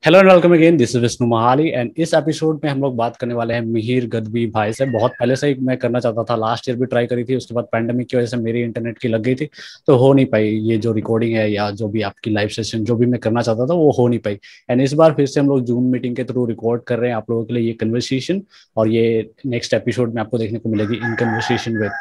Hello and welcome again. This is Vishnu Mahali and इस episode में हम लोग बात करने वाले हैं मिहिर गद्दी भाई से। बहुत पहले से ही मैं करना चाहता था, लास्ट ईयर भी ट्राई करी थी, उसके बाद पैंडेमिक की वजह से मेरी इंटरनेट की लग गई थी तो हो नहीं पाई। ये जो रिकॉर्डिंग है या जो भी आपकी लाइव सेशन जो भी मैं करना चाहता था वो हो नहीं पाई। एंड इस बार फिर से हम लोग जूम मीटिंग के थ्रू रिकॉर्ड कर रहे हैं आप लोगों के लिए ये कन्वर्सेशन। और ये नेक्स्ट एपिसोड में आपको देखने को मिलेगी इन कन्वर्सेशन विद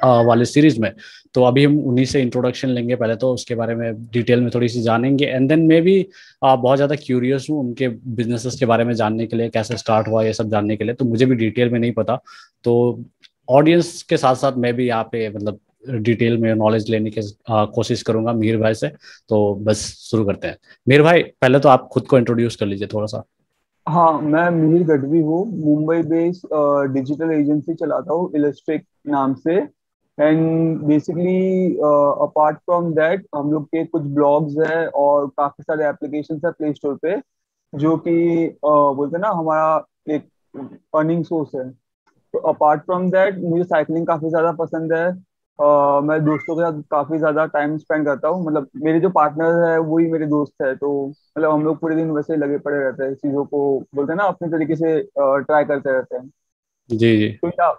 वाले सीरीज में। तो अभी हम उन्हीं से इंट्रोडक्शन लेंगे, पहले तो उसके बारे में डिटेल में थोड़ी सी जानेंगे एंड देन मैं भी बहुत ज़्यादा क्यूरियस हूँ उनके बिजनेसेस के बारे में जानने के लिए, कैसे स्टार्ट हुआ ये सब जानने के लिए। तो मुझे भी डिटेल में नहीं पता, तो ऑडियंस के साथ साथ मैं भी यहाँ पे मतलब डिटेल में नॉलेज लेने की कोशिश करूंगा मिहिर भाई से। तो बस शुरू करते हैं। मिहिर भाई, पहले तो आप खुद को इंट्रोड्यूस कर लीजिए थोड़ा सा। हाँ, मैं मिहिर गढ़वी हूँ। मुंबई बेस्ड डिजिटल एजेंसी चलाता हूँ इलस्ट्रेट नाम से। And basically apart from that हम लोग के कुछ ब्लॉग्स है और काफी सारे एप्लीकेशंस है प्ले स्टोर पे, जो कि बोलते हैं ना, हमारा एक अर्निंग सोर्स है। तो अपार्ट फ्रॉम दैट मुझे साइकिलिंग काफी ज्यादा पसंद है। मैं दोस्तों के साथ काफी ज्यादा टाइम स्पेंड करता हूँ। मतलब मेरे जो पार्टनर है वही मेरे दोस्त है, तो मतलब हम लोग पूरे दिन वैसे ही लगे पड़े रहते हैं, चीजों को बोलते हैं ना अपने तरीके से ट्राई करते रहते हैं। जी जी। तो या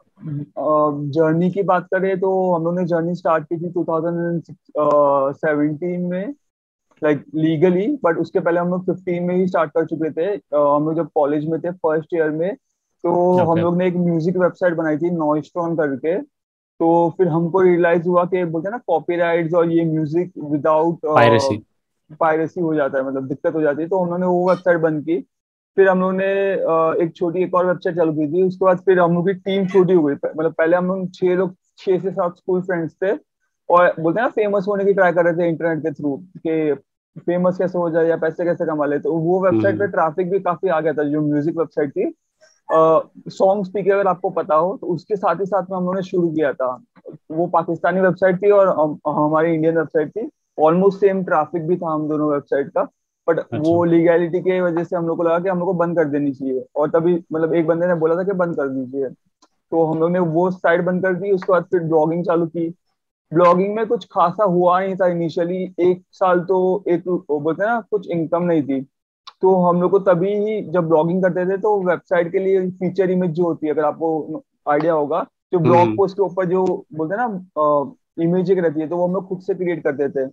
जर्नी की बात करें तो हम लोग ने जर्नी स्टार्ट की थी 2017 में, लाइक लीगली। बट उसके पहले हम लोग 15 में ही स्टार्ट कर चुके थे। हम लोग जब कॉलेज में थे फर्स्ट ईयर में, तो हम ओके। लोग ने एक म्यूजिक वेबसाइट बनाई थी नॉइस्ट्रॉन करके। तो फिर हमको रियलाइज हुआ कि बोलते हैं ना कॉपीराइट्स और ये म्यूजिक विदाउट पायरेसी। पायरेसी हो जाता है, मतलब दिक्कत हो जाती है। तो उन्होंने वो वेबसाइट बंद की। फिर हम लोग ने एक छोटी एक और वेबसाइट चालू की थी। उसके बाद फिर हम लोग की टीम छोटी हो गई। मतलब पहले हम लोग 6 लोग, 6 से 7 स्कूल फ्रेंड्स थे, और बोलते हैं ना फेमस होने की ट्राई कर रहे थे इंटरनेट के थ्रू कि फेमस कैसे हो जाए या पैसे कैसे कमा ले। तो वो वेबसाइट पे हम्म। ट्रैफिक भी काफी आ गया था, जो म्यूजिक वेबसाइट थी। सॉन्ग स्पीक अगर आपको पता हो तो उसके साथ ही साथ में हम लोगों ने शुरू किया था। वो पाकिस्तानी वेबसाइट थी और हमारी इंडियन वेबसाइट थी। ऑलमोस्ट सेम ट्रैफिक भी था हम दोनों वेबसाइट का। बट अच्छा। वो लीगैलिटी के वजह से हम लोग को लगा कि हम लोग को बंद कर देनी चाहिए, और तभी मतलब एक बंदे ने बोला था कि बंद कर दीजिए। तो हम लोग ने वो साइट बंद कर दी। उसके बाद फिर ब्लॉगिंग चालू की। ब्लॉगिंग में कुछ खासा हुआ नहीं था इनिशियली 1 साल। तो एक वो बोलते हैं ना कुछ इनकम नहीं थी। तो हम लोग को तभी ही जब ब्लॉगिंग करते थे तो वेबसाइट के लिए फीचर इमेज जो होती है, अगर आपको आइडिया होगा, जो ब्लॉग हम्म। पोस्ट के ऊपर जो बोलते हैं ना इमेज एक रहती है, तो वो हम लोग खुद से क्रिएट करते थे।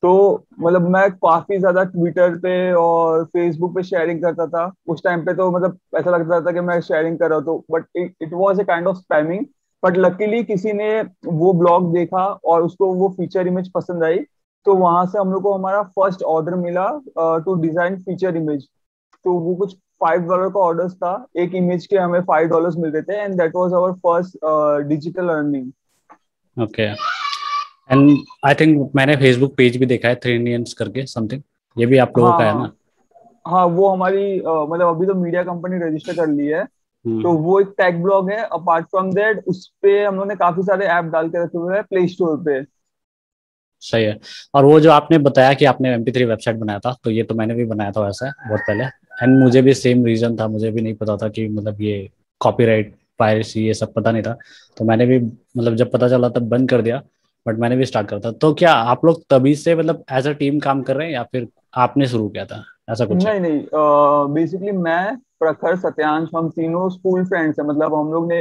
तो मतलब मैं काफी ज्यादा ट्विटर पे और फेसबुक पे शेयरिंग करता था उस टाइम पे। तो मतलब ऐसा लगता था कि मैं शेयरिंग कर रहा हूँ, तो but it was a kind of spamming. But luckily किसी ने वो ब्लॉग देखा और उसको वो फीचर इमेज पसंद आई। तो वहां से हम लोग को हमारा फर्स्ट ऑर्डर मिला टू डिजाइन फीचर इमेज। तो वो कुछ $5 का ऑर्डर था। एक इमेज के हमें $5 मिल रहे थे, and that was our first digital earning. Okay. And I think मैंने फेसबुक पेज भी देखा है, थ्री इंडियंस करके समथिंग। ये भी आप लोगों हाँ का है हाँ। ना? हाँ, वो हमारी मतलब अभी तो मीडिया कंपनी रजिस्टर कर ली है। तो हम्म। वो एक टेक ब्लॉग है। अपार्ट फ्रॉम दैट उस पे हम लोगों ने काफी सारे ऐप डाल के रखे हुए हैं प्ले स्टोर पे। सही है। और वो जो आपने बताया कि आपने MP3 वेबसाइट बनाया था, तो ये तो मैंने भी बनाया था वैसे बहुत पहले। एंड मुझे भी सेम रीजन था, मुझे भी नहीं पता था कि मतलब ये कॉपीराइट पायरेसी ये सब पता नहीं था। तो मैंने भी मतलब जब पता चला तब बंद कर दिया। बट मैंने भी स्टार्ट करा था। तो क्या आप लोग तभी से मतलब एज अ टीम काम कर रहे हैं या फिर आपने शुरू किया था, ऐसा कुछ है? नहीं नहीं, बेसिकली मैं, प्रखर, सत्यांश, हम तीनों स्कूल फ्रेंड्स हैं। मतलब हम लोग ने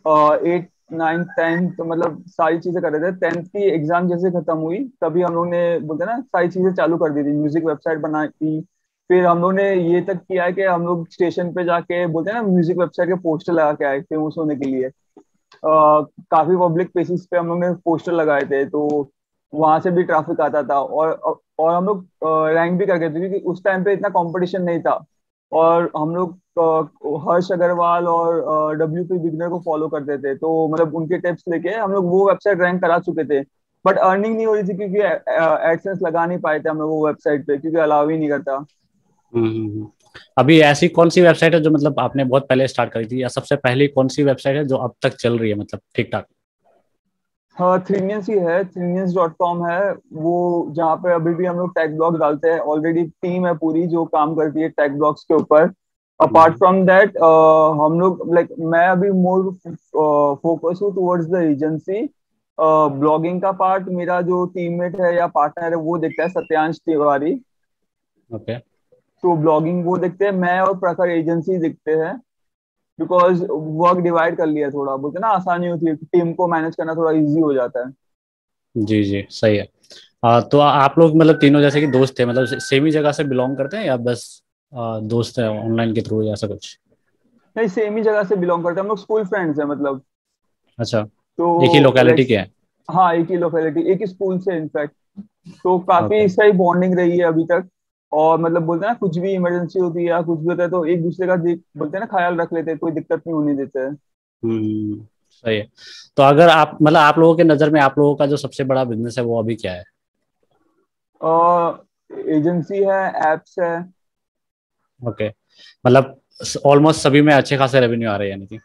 8, 9, 10 मतलब सारी चीजें कर रहे थे। 10th की एग्जाम जैसे खत्म हुई तभी हम लोग ने बोलते हैं ना सारी चीजें चालू कर दी थी। म्यूजिक वेबसाइट बनाई थी। फिर हम लोग ने ये तक किया है कि हम लोग स्टेशन पे जाके बोलते हैं ना म्यूजिक वेबसाइट के पोस्टर लगा के आए फेमस होने के लिए। काफी पब्लिक प्लेसेस पे हम लोग ने पोस्टर लगाए थे, तो वहां से भी ट्रैफिक आता था। और हम लोग रैंक भी कर गए थे, क्योंकि उस टाइम पे इतना कंपटीशन नहीं था। और हम लोग हर्ष अग्रवाल और WP बिगनर को फॉलो करते थे, तो मतलब उनके टिप्स लेके हम लोग वो वेबसाइट रैंक करा चुके थे। बट अर्निंग नहीं हो रही थी, क्योंकि एडसेंस लगा नहीं पाए थे हम लोग वो वेबसाइट पे, क्योंकि अलाउ ही नहीं करता। हम्म। अभी ऐसी कौन सी वेबसाइट है जो मतलब आपने बहुत पहले स्टार्ट करी थी, या सबसे पहली कौन सी वेबसाइट है जो अब तक चल रही है मतलब ठीक ठाक? हाँ, थ्रीनियंस ही है। थ्रीनियंस.com है वो, जहाँ पे अभी भी हम लोग टेक ब्लॉग डालते हैं। ऑलरेडी टीम है पूरी जो काम करती है टेक ब्लॉग्स के ऊपर। Apart hmm. फ्रॉम दैट हम लोग लाइक मैं अभी मोर फोकस हूँ टुवर्ड्स द एजेंसी। ब्लॉगिंग का पार्ट मेरा जो टीममेट है या पार्टनर है वो देखता है, सत्यांश तिवारी। ओके। तो ब्लॉगिंग वो देखते हैं, मैं और प्रखर एजेंसी देखते हैं। बिकॉज वर्क डिवाइड कर लिया थोड़ा, बोलते हैं ना आसानी होती है, टीम को मैनेज करना थोड़ा इजी हो जाता है। जी जी सही है। तो आप लोग मतलब तीनों जैसे कि दोस्त थे, मतलब सेम ही जगह से बिलोंग करते हैं या बस दोस्त है ऑनलाइन के थ्रू या ऐसा कुछ? नहीं, सेम ही जगह से बिलोंग करते हैं हम लोग, स्कूल फ्रेंड्स हैं मतलब। अच्छा, एक ही तो लोकेलिटी लाइक, के हैं? हाँ एक ही लोकेलिटी, एक ही स्कूल से इनफैक्ट। तो काफी ओके। सही बॉन्डिंग रही है अभी तक। और मतलब बोलते हैं ना, कुछ भी इमरजेंसी होती है या कुछ भी होता है तो एक दूसरे का बोलते हैं ना ख्याल रख लेते हैं, कोई दिक्कत नहीं होने देते हैं। सही है। तो अगर आप मतलब आप लोगों के नज़र में आप लोगों का जो सबसे बड़ा बिजनेस है वो अभी क्या है? और एजेंसी है, एप्स है। ओके, मतलब ऑलमोस्ट सभी में अच्छे खासे रेवेन्यू आ रहे हैं यानी कि?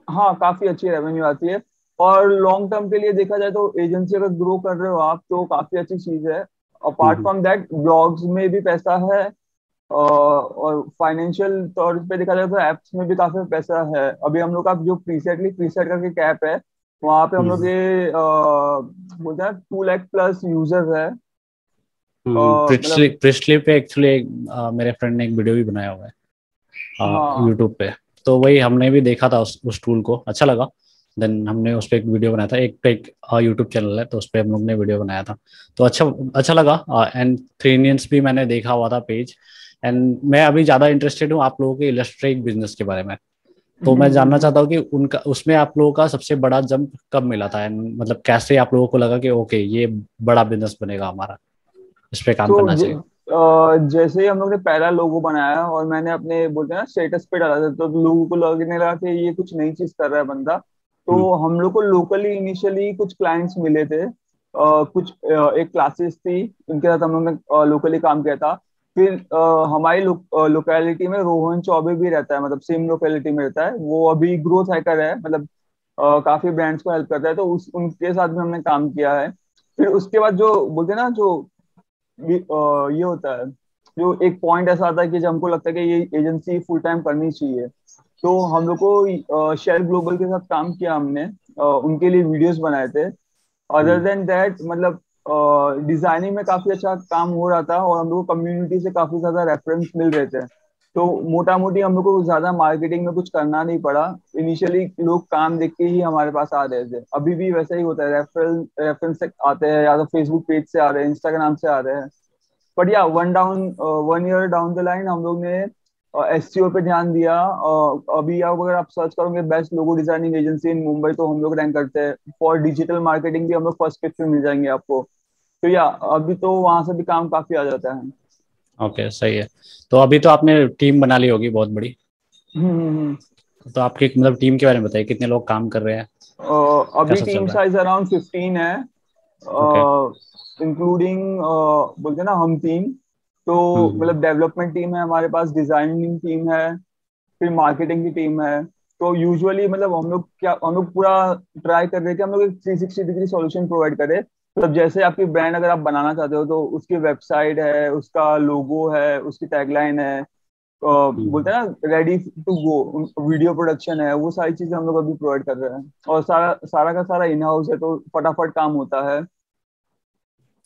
हाँ काफी अच्छी रेवेन्यू आती है। और लॉन्ग टर्म के लिए देखा जाए तो एजेंसी अगर ग्रो कर रहे हो आप तो काफी अच्छी चीज है। Apart hmm from that blogs में भी पैसा है। और फाइनेंशियल तौर पे देखा जाए तो एप्स में भी काफी पैसा है। अभी हम लोग का जो प्रीसेट करके कैप है, वहाँ पे हम लोग हम्म ये बोलते हैं 2 लाख प्लस यूजर्स है। प्रिस्टली मतलब प्रिस्टली पे एक्चुअली मेरे फ्रेंड ने एक वीडियो भी बनाया हुआ है हाँ। यूट्यूब पे। तो वही हमने भी देखा था, उस टूल को अच्छा लगा। देन हमने उस पर एक वीडियो बनाया था, एक यूट्यूब चैनल है तो उस पर हम लोग ने वीडियो बनाया था। तो अच्छा अच्छा लगा। एंड थ्री इंडियंस भी मैंने देखा हुआ था पेज। एंड मैं अभी ज़्यादा इंटरेस्टेड हूँ आप लोगों के इलस्ट्रेट बिजनेस के बारे में। तो मैं जानना हम्म। चाहता हूँ कि उनका उसमें आप लोगों का सबसे बड़ा जंप कब मिला था, एंड मतलब कैसे आप लोगों को लगा कि ओके ये बड़ा बिजनेस बनेगा हमारा, इस पे काम तो करना चाहिए? जैसे ही हम लोग ने पहला लोगो बनाया और मैंने अपने बोलते हैं ना स्टेटस पे डाला था, तो लोगों को लगने लगा कि ये कुछ नई चीज कर रहा है बंदा। हम्म तो हम लोग को लोकली इनिशियली कुछ क्लाइंट्स मिले थे। कुछ एक क्लासेस थी, उनके साथ हम लोग ने लोकली काम किया था। फिर हमारी लोकेलिटी में रोहन चौबे भी रहता है, मतलब सेम लोकेलिटी में रहता है वो, अभी ग्रोथ हैकर है मतलब। काफी ब्रांड्स को हेल्प करता है, तो उस उनके साथ भी हमने काम किया है। फिर उसके बाद जो बोलते हैं ना, जो ये होता है, जो एक पॉइंट ऐसा आता है कि जब हमको लगता है कि ये एजेंसी फुल टाइम करनी चाहिए, तो हम लोग को शेयर ग्लोबल के साथ काम किया हमने। उनके लिए वीडियोस बनाए थे। अदर हम्म देन दैट मतलब डिजाइनिंग में काफी अच्छा काम हो रहा था और हम लोग को कम्युनिटी से काफी ज्यादा रेफरेंस मिल रहे थे। तो मोटा मोटी हम लोग को ज्यादा मार्केटिंग में कुछ करना नहीं पड़ा। इनिशियली लोग काम देख के ही हमारे पास आ रहे थे, अभी भी वैसा ही होता है, रेफरेंस से आते हैं या तो फेसबुक पेज से आ रहे हैं, इंस्टाग्राम से आ रहे हैं। बट या 1 ईयर डाउन द लाइन हम लोग ने एससीओ पे ध्यान दिया। अभी आप अगर आप सर्च करोगे बेस्ट लोगो डिजाइनिंग एजेंसी इन मुंबई, तो हम लोग रैंक करते हैं। फॉर डिजिटल मार्केटिंग भी हम लोग फर्स्ट पिक पे मिल जाएंगे आपको। तो या अभी तो वहां से भी काम काफी आ जाता है। ओके सही है। तो अभी तो आपने टीम बना ली होगी बहुत बड़ी। हम्म। तो आपकी मतलब टीम के बारे में बताइए, कितने लोग काम कर रहे हैं, अभी कैसा चल टीम रहा साइज अराउंड 15 है, है? ओके। इंक्लूडिंग बोलते हैं ना हम टीम। तो हम्म मतलब डेवलपमेंट टीम है हमारे पास, डिजाइनिंग टीम है, फिर मार्केटिंग की टीम है। तो यूजुअली मतलब हम लोग पूरा ट्राई कर रहे हैं कि हम लोग एक 360 डिग्री सॉल्यूशन प्रोवाइड करें। मतलब जैसे आपकी ब्रांड अगर आप बनाना चाहते हो तो उसकी वेबसाइट है, उसका लोगो है, उसकी टैगलाइन है, बोलते हम्म। हैं ना ready to go, video production है, वो सारी चीजें हम लोग अभी प्रोवाइड कर रहे हैं। और सारा सारा का सारा इन हाउस है, तो फटाफट काम होता है।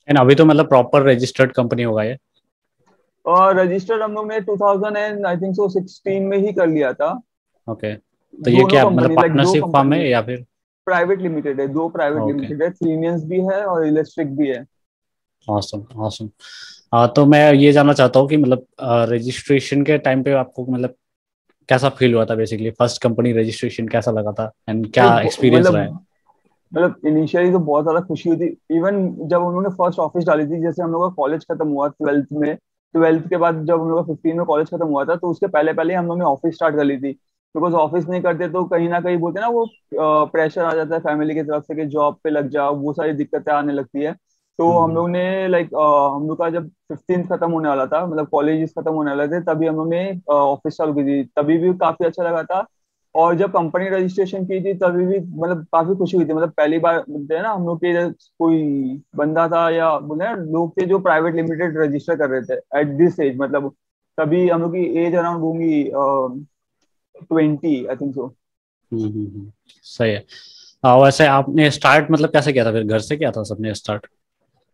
एंड अभी तो मतलब प्रॉपर रजिस्टर्ड कंपनी होगा ये? और रजिस्टर्ड हम लोग ने 2000 एंड आई थिंक सो 16 में ही कर लिया था। ओके। तो ये दोनों क्या मतलब कंपनी, लाइक दो पार्टनरशिप फॉर्म कंपनी है है। या फिर? प्राइवेट लिमिटेड है, दो प्राइवेट ओके। लिमिटेड है, थ्रीनियंस भी है और इलेक्ट्रिक भी है। Awesome awesome. तो मैं ये जानना चाहता हूँ कि मतलब रजिस्ट्रेशन के टाइम पे आपको मतलब कैसा फील हुआ था, बेसिकली फर्स्ट कंपनी रजिस्ट्रेशन कैसा लगा था एंड नहीं क्या एक्सपीरियंस मतलब रहा है? इनिशियली तो बहुत ज्यादा खुशी हुई थी। इवन जब उन्होंने फर्स्ट ऑफिस डाली थी, जैसे हम लोग का कॉलेज खत्म हुआ 12th में, 12th के बाद जब हम लोग का 15 में कॉलेज खत्म हुआ था, तो उसके पहले पहले हम लोग ने ऑफिस स्टार्ट कर ली थी। बिकॉज ऑफिस नहीं करते तो कहीं ना कहीं बोलते हैं ना वो प्रेशर आ जाता है फैमिली की तरफ से कि जॉब पे लग जाओ, वो सारी दिक्कतें आने लगती है। तो हम हम्म लोग ने लाइक हम लोग का जब 15 खत्म होने वाला था, मतलब कॉलेज खत्म होने वाले थे, तभी हम लोग ने ऑफिस चालू की थी, तभी भी काफी अच्छा लगा था। और जब कंपनी रजिस्ट्रेशन की थी तभी भी मतलब काफी खुशी हुई थी। मतलब पहली बार बोलते हैं ना हम लोग के कोई बंदा था या बोलते हैं ना लोग थे जो प्राइवेट लिमिटेड रजिस्टर कर रहे थे एट दिस एज, मतलब तभी हम लोग की एज अराउंड होंगी 20 आई थिंक सो। सही है। वैसे आपने स्टार्ट मतलब कैसे किया था, फिर घर से किया था सबने स्टार्ट?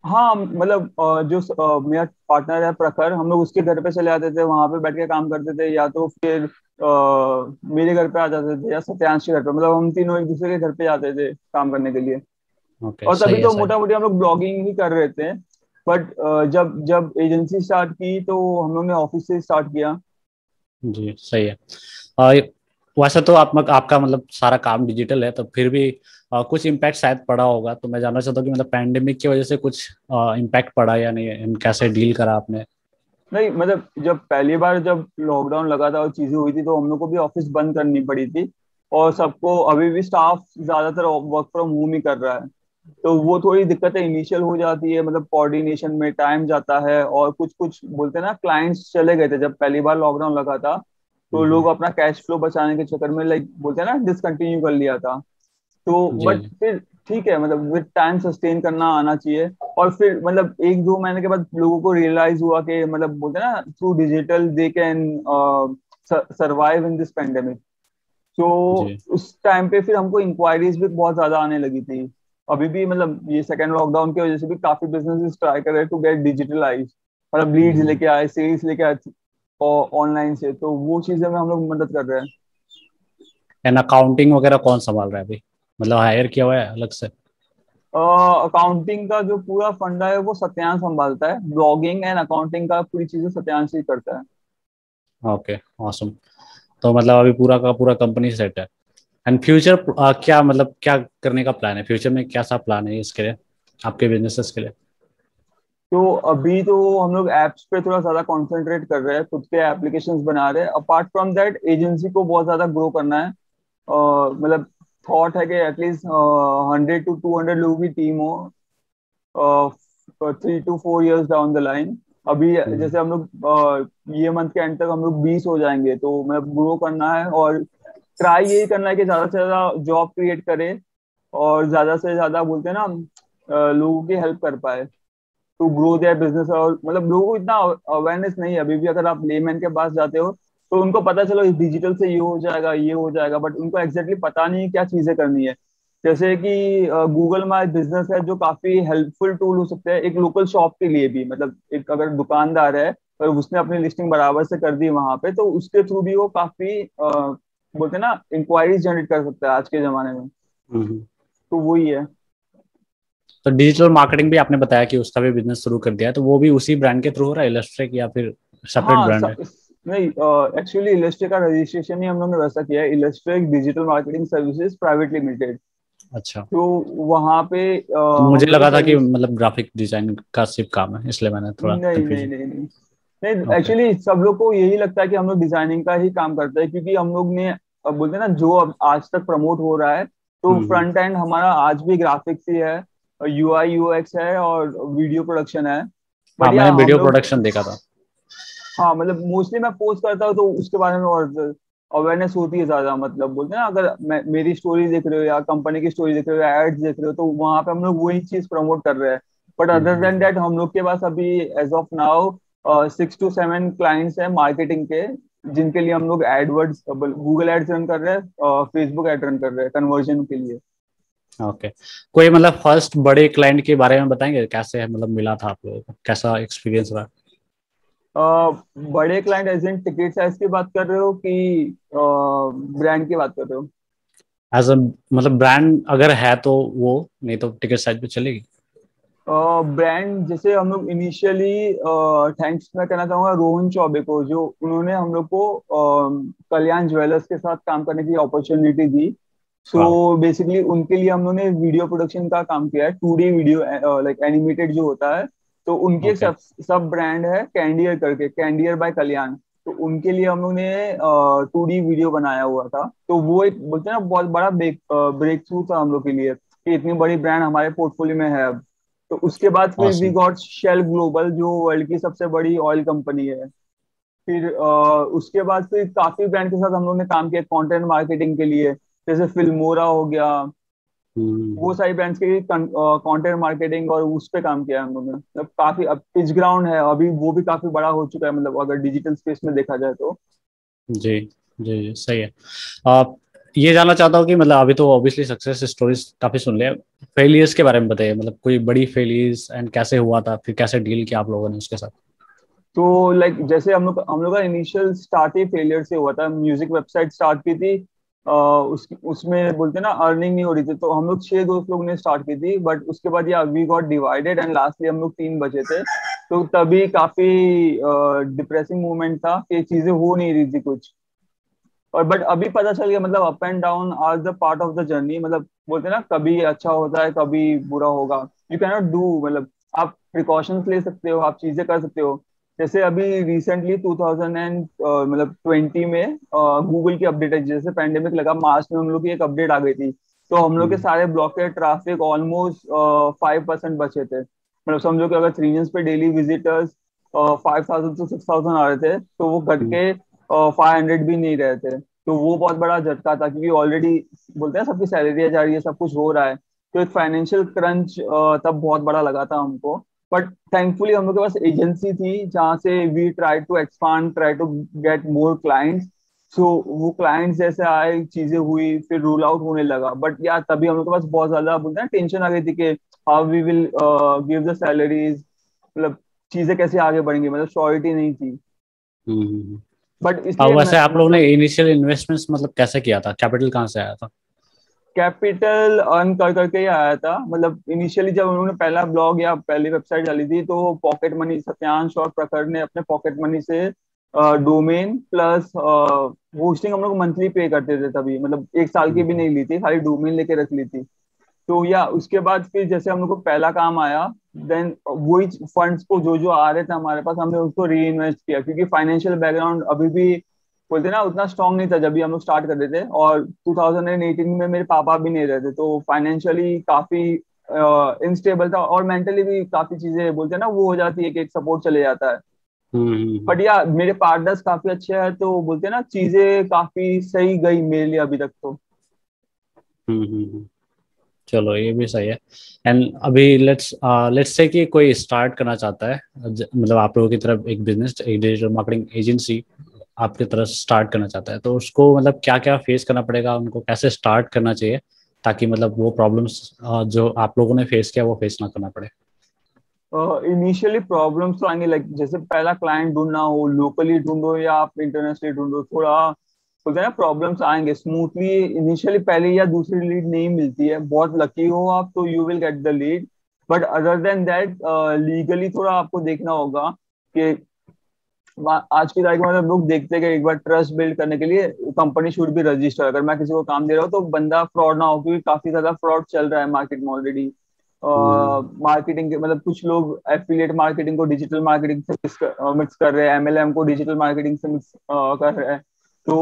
हाँ मतलब जो मेरा पार्टनर है प्रखर, हम लोग उसके घर पे चले आते थे, वहां पे बैठ के काम करते थे, या तो फिर मेरे घर पे आ जाते थे या सत्यांश के घर पे, मतलब हम तीनों एक दूसरे के घर पे जाते थे काम करने के लिए। ओके, और सही तभी है, तो सही। मोटा मोटी हम लोग ब्लॉगिंग ही कर रहे थे। बट जब जब एजेंसी स्टार्ट की तो हम लोग ने ऑफिस से स्टार्ट किया। जी, सही है। आ, वैसे तो आपका मतलब सारा काम डिजिटल है, तो फिर भी कुछ इम्पैक्ट शायद पड़ा होगा, तो मैं जानना चाहता हूँ कि मतलब पैंडेमिक की वजह से कुछ इम्पैक्ट पड़ा या नहीं, कैसे डील करा आपने? नहीं मतलब जब पहली बार जब लॉकडाउन लगा था और चीजें हुई थी तो हम लोग को भी ऑफिस बंद करनी पड़ी थी। और सबको अभी भी स्टाफ ज्यादातर वर्क फ्रॉम होम ही कर रहा है। तो वो थोड़ी दिक्कतें इनिशियल हो जाती है, मतलब कोऑर्डिनेशन में टाइम जाता है, और कुछ कुछ बोलते हैं ना, क्लाइंट्स चले गए थे जब पहली बार लॉकडाउन लगा था। तो लोग अपना कैश फ्लो बचाने के चक्कर में लाइक बोलते हैं ना डिसकंटिन्यू कर लिया था। तो जी, बट जी। फिर ठीक है, मतलब विद टाइम सस्टेन करना आना चाहिए। और फिर मतलब एक दो महीने के बाद लोगों को रियलाइज हुआ कि मतलब बोलते हैं ना through digital they can survive in this pandemic. तो जी। उस टाइम पे फिर हमको इंक्वायरीज भी बहुत ज्यादा आने लगी थी। अभी भी मतलब ये सेकेंड लॉकडाउन की वजह से भी काफी बिजनेसेस ट्राई कर रहे हैं टू गेट डिजिटलाइज, मतलब लीड्स लेके आए, सेल्स लेके आए और ऑनलाइन से, तो वो चीजें में हम लोग मदद कर रहे हैं। एंड अकाउंटिंग वगैरह कौन संभाल रहा है अभी? मतलब हायर किया हुआ है अलग से? अकाउंटिंग का जो पूरा फंडा है वो सत्यांश संभालता है, ब्लॉगिंग एंड अकाउंटिंग का पूरी चीजें सत्यांश ही करता है। Okay, awesome. तो मतलब अभी पूरा का पूरा कंपनी सेट है। एंड फ्यूचर क्या मतलब क्या करने का प्लान है फ्यूचर में, क्या सा प्लान है इसके लिए, आपके बिजनेसेस के लिए? तो अभी तो हम लोग एप्स पे थोड़ा ज्यादा कंसंट्रेट कर रहे हैं, खुद के एप्लीकेशंस बना रहे हैं। अपार्ट फ्रॉम दैट एजेंसी को बहुत ज्यादा ग्रो करना है। मतलब थॉट है कि एटलीस्ट 100 to 200 लोगों की टीम हो 3 to 4 years down the line. अभी हम्म। जैसे हम लोग ये मंथ के एंड तक हम लोग 20 हो जाएंगे, तो मतलब ग्रो करना है और ट्राई यही करना है कि ज्यादा से ज्यादा जॉब क्रिएट करे और ज्यादा से ज्यादा बोलते हैं ना लोगों की हेल्प कर पाए टू ग्रो देयर बिजनेस। और मतलब लोगों को इतना अवेयरनेस नहीं है अभी भी, अगर आप लेमैन के पास जाते हो तो उनको पता चलो इस डिजिटल से ये हो जाएगा ये हो जाएगा, बट उनको एग्जैक्टली पता नहीं है क्या चीजें करनी है। जैसे कि गूगल माई बिजनेस है जो काफी हेल्पफुल टूल हो सकता है एक लोकल शॉप के लिए भी, मतलब एक अगर दुकानदार है और उसने अपनी लिस्टिंग बराबर से कर दी वहां पे, तो उसके थ्रू भी वो काफी बोलते हैं ना इंक्वायरीज जनरेट कर सकता है आज के जमाने में। हम्म। तो वही है। तो डिजिटल मार्केटिंग भी आपने बताया कि उसका भी बिजनेस शुरू कर दिया है, तो वो भी उसी ब्रांड के थ्रू हो रहा है, इलस्ट्रेक, या फिर सेपरेट हाँ ब्रांड है? नहीं, एक्चुअली इलस्ट्रे का रजिस्ट्रेशन ही हम लोग ने वैसा किया है, Illustre digital marketing services private limited. अच्छा। तो वहाँ पे तो मुझे हम लोग लगा था कि सर्विस। मतलब ग्राफिक डिजाइन का सिर्फ काम है, इसलिए मैंने थोड़ा नहीं नहीं कंफ्यूजन। नहीं नहीं नहीं, ओके। एक्चुअली सब लोग को यही लगता है कि हम लोग डिजाइनिंग का ही काम करते हैं, क्योंकि हम लोग ने अब बोलते हैं ना जो अब आज तक प्रमोट हो रहा है, तो हम्म। फ्रंट एंड हमारा आज भी ग्राफिक्स ही है, यूआई यूएक्स है और वीडियो प्रोडक्शन है। हाँ, बट या मैंने हम वीडियो लोग, प्रोडक्शन देखा था। हाँ मतलब मोस्टली मैं पोस्ट करता हूँ तो उसके बारे में और अवेयरनेस होती है ज्यादा, मतलब बोलते हैं ना अगर मेरी स्टोरी देख रहे हो या कंपनी की स्टोरी देख रहे हो या एड्स देख रहे हो तो वहां पे हम लोग वही चीज प्रमोट कर रहे हैं। But other than hmm. That हम लोग के पास अभी as of now 6 to 7 clients हैं मार्केटिंग के, जिनके लिए हम लोग एडवर्ड्स गूगल एड्स रन कर रहे हैं, फेसबुक एड रन कर रहे हैं कन्वर्जन के लिए। ओके। कोई मतलब फर्स्ट बड़े क्लाइंट के बारे में बताएंगे, कैसे मतलब मिला था आप लोगों को, कैसा एक्सपीरियंस रहा? बड़े client as in ticket size की बात कर रहे हो कि ब्रांड की बात कर रहे हो? एज अ मतलब ब्रांड अगर है तो वो, नहीं तो टिकट साइज पे चलेगी। ब्रांड जैसे हम लोग इनिशियली थैंक्स मैं कहना चाहूंगा रोहन चौबे को, जो उन्होंने हम लोग को कल्याण ज्वेलर्स के साथ काम करने की अपॉर्चुनिटी दी। वाह। सो बेसिकली उनके लिए हम लोग ने वीडियो प्रोडक्शन का काम किया है, 2D वीडियो लाइक एनिमेटेड जो होता है। तो उनकी एक ओके। सब सब ब्रांड है कैंडियर करके, कैंडियर बाय कल्याण। तो उनके लिए हम लोग ने 2D वीडियो बनाया हुआ था, तो वो एक बोलते हैं ना बहुत बड़ा ब्रेक थ्रू था हम लोग के लिए कि इतनी बड़ी ब्रांड हमारे पोर्टफोलियो में है अब। तो उसके बाद फिर we awesome. Got Shell Global जो वर्ल्ड की सबसे बड़ी ऑयल कंपनी है। फिर उसके बाद फिर काफी ब्रांड के साथ हम लोग ने काम किया कंटेंट मार्केटिंग के लिए, जैसे फिल्मोरा हो गया। वो हम्म। सारी ब्रांड्स के कंटेंट मार्केटिंग और उस पे काम किया है हम लोगों ने, मतलब काफी अब पिच ग्राउंड है अभी, वो भी काफी बड़ा हो चुका है, मतलब अगर डिजिटल स्पेस में देखा जाए तो। जी, जी, जी, सही है। ये जानना चाहता हूँ कि मतलब अभी तो ऑब्वियसली सक्सेस स्टोरीज काफी सुन लिया, फेलियर्स के बारे में बताइए, मतलब कोई बड़ी फेलियर्स एंड कैसे हुआ था, फिर कैसे डील किया आप लोगों ने उसके साथ। तो लाइक जैसे हम लोग का इनिशियल स्टार्ट ही फेलियर से हुआ था। म्यूजिक वेबसाइट स्टार्ट की थी, उसमें बोलते ना अर्निंग नहीं हो रही थी, तो हम लोग 6 दोस्त लोग ने स्टार्ट की थी, बट उसके बाद या we got divided and lastly हम लोग 3 बचे थे। तो तभी काफी डिप्रेसिंग मोमेंट था कि चीजें हो नहीं रही थी कुछ। और बट अभी पता चल गया, मतलब up and down are the part of the journey. मतलब बोलते हैं ना, कभी अच्छा होता है कभी बुरा होगा। यू कैन नॉट डू, मतलब आप प्रिकॉशंस ले सकते हो, आप चीजें कर सकते हो। जैसे अभी रिसेंटली 2000 एंड मतलब 20 में गूगल की अपडेट है। जैसे पैंडेमिक लगा मार्च में, हम लोग की एक अपडेट आ गई थी। तो हम लोग के हम्म। सारे ब्लॉक के ट्रैफिक ऑलमोस्ट 5% बचे थे। मतलब समझो कि अगर 3 पे डेली विजिटर्स 5,000 to 6,000 आ रहे थे, तो वो घट हम्म। के 500 भी नहीं रहे थे। तो वो बहुत बड़ा झटका था, क्योंकि ऑलरेडी बोलते हैं सबकी सैलरी जा रही है, सब कुछ हो रहा है। तो एक फाइनेंशियल क्रंच तब बहुत बड़ा लगा था हमको। बट थैंकफुली हम लोग के पास एजेंसी थी जहाँ से we try to expand, try to get more clients. So वो क्लाइंट्स जैसे आए, चीजें हुई, फिर रूल आउट होने लगा। बट यार तभी हम लोग के पास बहुत ज्यादा बोलते हैं टेंशन आ गई थी कि how we will give the salaries, मतलब चीजें कैसे आगे बढ़ेंगी, मतलब श्योरिटी नहीं थी। हम्म। बट इसलिए वैसे आप लोगों ने मतलब इनिशियल इन्वेस्टमेंट्स मतलब कैसे किया था, कैपिटल कहाँ से आया था। कैपिटल अर्न कर करके ही आया था। मतलब इनिशियली जब उन्होंने पहला ब्लॉग या पहली वेबसाइट डाली थी, तो पॉकेट मनी, सत्यांश और प्रखर ने अपने पॉकेट मनी से डोमेन प्लस होस्टिंग हम लोग मंथली पे करते थे तभी। मतलब 1 साल की भी हम्म। नहीं ली थी, खाली डोमेन लेके रख ली थी। तो या उसके बाद फिर जैसे हम लोग को पहला काम आया, देन वही फंड्स को जो जो आ रहे थे हमारे पास, हमने उसको री इन्वेस्ट किया, क्योंकि फाइनेंशियल बैकग्राउंड अभी भी बोलते ना उतना स्ट्रांग नहीं था जब भी हम लोग स्टार्ट कर रहे थे। और 2018 में मेरे पापा भी नहीं रहते, तो फाइनेंशियली काफी इनस्टेबल था, और मेंटली भी काफी चीजें बोलते हैं ना वो हो जाती है कि एक सपोर्ट चले जाता है। हम्म। बट या मेरे पार्टनर्स काफी अच्छे हैं, तो बोलते हैं ना चीजें काफी सही गई मेरे लिए अभी तक तो। हम्म। चलो ये भी सही है। एंड अभी लेट्स लेट्स से कि कोई स्टार्ट करना चाहता है, मतलब आप लोगों की तरफ एक बिजनेस, एक डिजिटल मार्केटिंग एजेंसी आपकी तरफ स्टार्ट करना चाहता है, तो उसको मतलब क्या क्या फेस करना पड़ेगा, उनको कैसे स्टार्ट करना चाहिए, ताकि मतलब वो प्रॉब्लम्स जो आप लोगों ने फेस किया वो फेस ना करना पड़े। इनिशियली प्रॉब्लम्स तो आएंगे, लाइक जैसे पहला क्लाइंट ढूंढना हो, लोकली ढूंढो या आप इंटरनेशनली ढूंढो, थोड़ा बोलते हैं ना प्रॉब्लम्स आएंगे स्मूथली। इनिशियली पहली या दूसरी लीड नहीं मिलती है, बहुत लकी हो आप तो you will get the lead. But other than that legally थोड़ा आपको देखना होगा कि आज की तारीख में मतलब लोग देखते हैं कि एक बार ट्रस्ट बिल्ड करने के लिए कंपनी शुड बी रजिस्टर। अगर मैं किसी को काम दे रहा हूँ तो बंदा फ्रॉड ना हो, क्योंकि काफी ज्यादा फ्रॉड चल रहा है मार्केट में ऑलरेडी। हम्म। मार्केटिंग के मतलब कुछ लोग एफिलिएट मार्केटिंग को डिजिटल मार्केटिंग से मिक्स कर रहे हैं, एमएलएम को डिजिटल मार्केटिंग से मिक्स कर रहे हैं। तो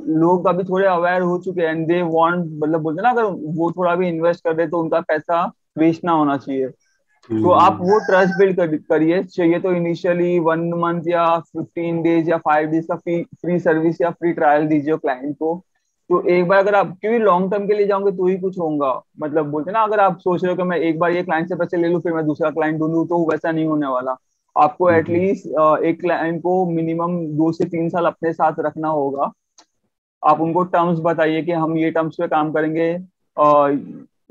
लोग अभी थोड़े अवेयर हो चुके हैं एंड दे वांट, मतलब बोलते हैं ना, अगर वो थोड़ा भी इन्वेस्ट कर रहे तो उनका पैसा वेस्ट ना होना चाहिए। तो आप हम्म। वो ट्रस्ट बिल्ड करिए। चाहिए तो इनिशियली 1 मंथ या 15 डेज या 5 डेज का फ्री सर्विस या फ्री ट्रायल दीजिए क्लाइंट को। तो एक बार अगर आप, क्योंकि लॉन्ग टर्म के लिए जाओगे तो ही कुछ होगा। मतलब बोलते हैं ना, अगर आप सोच रहे हो कि मैं एक बार ये क्लाइंट से पैसे ले लूं फिर मैं दूसरा क्लाइंट ढूंढूं, तो वैसा नहीं होने वाला। आपको हम्म। एटलीस्ट एक क्लाइंट को मिनिमम 2 से 3 साल अपने साथ रखना होगा। आप उनको टर्म्स बताइए कि हम ये टर्म्स पे काम करेंगे।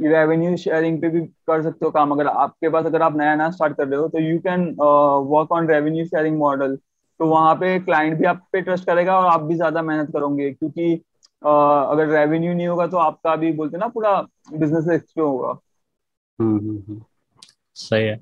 रेवेन्यू शेयरिंग पे भी कर सकते हो काम, अगर आपके पास, अगर आप नया नया स्टार्ट कर रहे हो तो you can work on revenue sharing model. तो वहां पे क्लाइंट भी आप पे ट्रस्ट करेगा और आप भी ज्यादा मेहनत करोगे, क्योंकि अगर रेवेन्यू नहीं होगा तो आपका भी बोलते हैं ना पूरा बिजनेस रिस्क पे होगा। हम्म। सही है।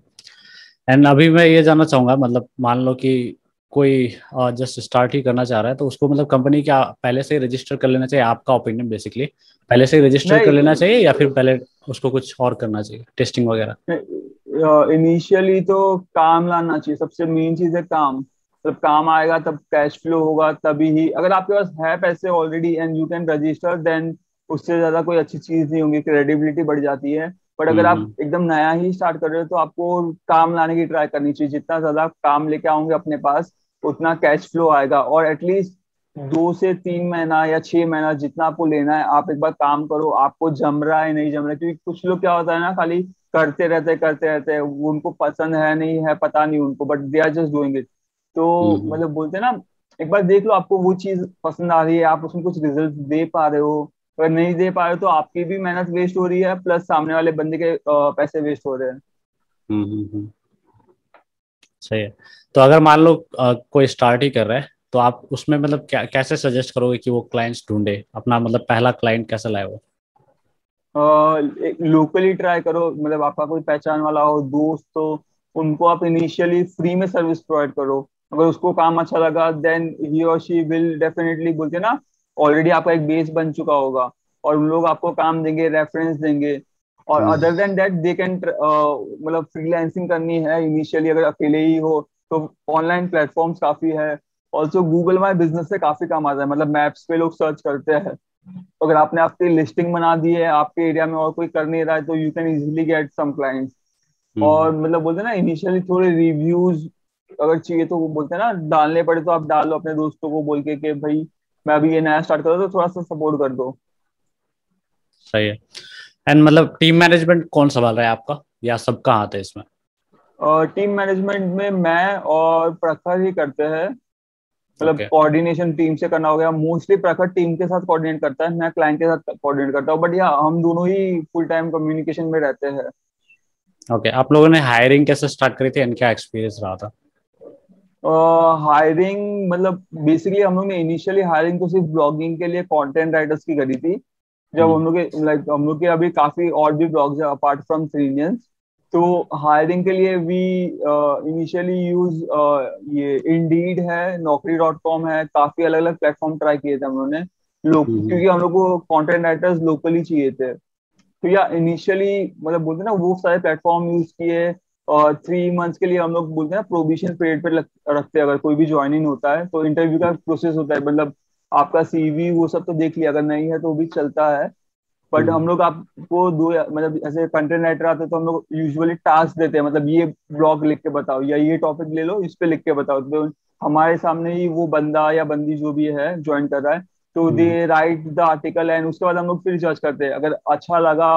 एंड अभी मैं ये जानना चाहूंगा, मतलब मान लो कि कोई जस्ट स्टार्ट ही करना चाह रहा है, तो उसको मतलब कंपनी क्या पहले से ही रजिस्टर कर लेना चाहिए, आपका ओपिनियन बेसिकली, पहले से ही रजिस्टर कर लेना चाहिए या फिर पहले उसको कुछ और करना चाहिए, टेस्टिंग वगैरह। नहीं, इनिशियली तो काम लाना चाहिए, सबसे मेन चीज है काम। जब काम आएगा तब कैश फ्लो होगा, तभी ही अगर आपके पास है पैसे already and you can register, then उससे ज्यादा कोई अच्छी चीज नहीं होगी, क्रेडिबिलिटी बढ़ जाती है। बट अगर आप हम्म। एकदम नया ही स्टार्ट कर रहे हो तो आपको काम लाने की ट्राई करनी चाहिए। जितना ज्यादा काम लेके आओगे अपने पास, उतना कैश फ्लो आएगा। और एटलीस्ट 2 से 3 महीना या 6 महीना जितना आपको लेना है, आप एक बार काम करो, आपको जम रहा है नहीं जम रहा है। क्योंकि कुछ लोग क्या होता है ना, खाली करते रहते हैं, वो उनको पसंद है नहीं है पता नहीं उनको, but they are just doing it. तो हम्म। मतलब बोलते हैं ना, एक बार देख लो आपको वो चीज पसंद आ रही है, आप उसमें कुछ रिजल्ट दे पा रहे हो, अगर नहीं दे पा रहे तो आपकी भी मेहनत वेस्ट हो रही है, प्लस सामने वाले बंदे के पैसे वेस्ट हो रहे हैं। हम्म। सही है। तो अगर मान लो कोई स्टार्ट ही कर रहा है, तो आप उसमें मतलब क्या कैसे सजेस्ट करोगे कि वो क्लाइंट्स ढूंढे अपना, मतलब पहला क्लाइंट कैसे लाए वो? लोकली ट्राई करो, मतलब आपका कोई पहचान वाला हो, दोस्त हो, उनको आप इनिशियली फ्री में सर्विस प्रोवाइड करो। अगर उसको काम अच्छा लगा देन ही और शी विल डेफिनेटली, बोलते हैं ना, ऑलरेडी आपका एक बेस बन चुका होगा और उन लोग आपको काम देंगे, रेफरेंस देंगे। और hmm other than that they can, मतलब फ्रीलांसिंग करनी है इनिशियली अगर अकेले ही हो तो ऑनलाइन प्लेटफॉर्म्स काफी है। ऑल्सो गूगल माई बिजनेस से काफी काम आता है, मतलब मैप्स पे लोग सर्च करते हैं। अगर आपने आपकी लिस्टिंग बना दी है आपके एरिया में और कोई कर नहीं रहा है तो you can easily get some clients. और हम्म। मतलब बोलते हैं ना, इनिशियली थोड़े रिव्यूज अगर चाहिए तो वो बोलते हैं ना डालने पड़े तो आप डाल लो अपने दोस्तों को बोल के कि भाई मैं अभी ये नया स्टार्ट कर रहा हूं तो थोड़ा सा सपोर्ट कर दो। सही है। एंड मतलब टीम मैनेजमेंट कौन संभाल रहा है आपका, या सबका हाथ है इसमें? और टीम मैनेजमेंट में मैं और प्रखर ही करते हैं। मतलब ओके। कोऑर्डिनेशन टीम से करना हो गया, मोस्टली प्रखर टीम के साथ कोऑर्डिनेट करता है, मैं क्लाइंट के साथ कोऑर्डिनेट करता हूँ, बट या हम दोनों ही फुल टाइम कम्युनिकेशन में रहते हैं। ओके, आप लोगों ने हायरिंग कैसे स्टार्ट करी थी एंड क्या एक्सपीरियंस रहा था? हायरिंग मतलब बेसिकली हम लोग ने इनिशियली हायरिंग तो सिर्फ ब्लॉगिंग के लिए कंटेंट राइटर्स की करी थी। जब हम्म हम लोग के लाइक हम लोग के अभी काफी और भी ब्लॉग्स है अपार्ट फ्रॉम थ्री इंडियंस। तो हायरिंग के लिए वी इनिशियली यूज ये इंडीड है, naukri.com है, काफी अलग अलग प्लेटफॉर्म ट्राई किए थे हम लोगों ने लोग, हम्म क्योंकि हम लोग को कंटेंट राइटर्स लोकली चाहिए थे। तो या इनिशियली मतलब बोलते हैं ना वो सारे प्लेटफॉर्म यूज किए। और 3 मंथ्स के लिए हम लोग बोलते हैं ना प्रोबिशन पीरियड पे रखते हैं, अगर कोई भी ज्वाइनिंग होता है तो इंटरव्यू का प्रोसेस होता है, मतलब आपका सीवी वो सब तो देख लिया, अगर नहीं है तो भी चलता है। बट हम हम्म लोग आपको दो मतलब ऐसे कंटेंट राइटर आते हैं तो हम लोग यूजुअली टास्क देते हैं, मतलब ये ब्लॉग लिख के बताओ या ये टॉपिक ले लो इस पे लिख के बताओ, तो हमारे सामने ही वो बंदा या बंदी जो भी है ज्वाइन कर रहा है तो हम्म दे राइट द आर्टिकल एंड उसके बाद हम लोग फिर जज करते हैं अगर अच्छा लगा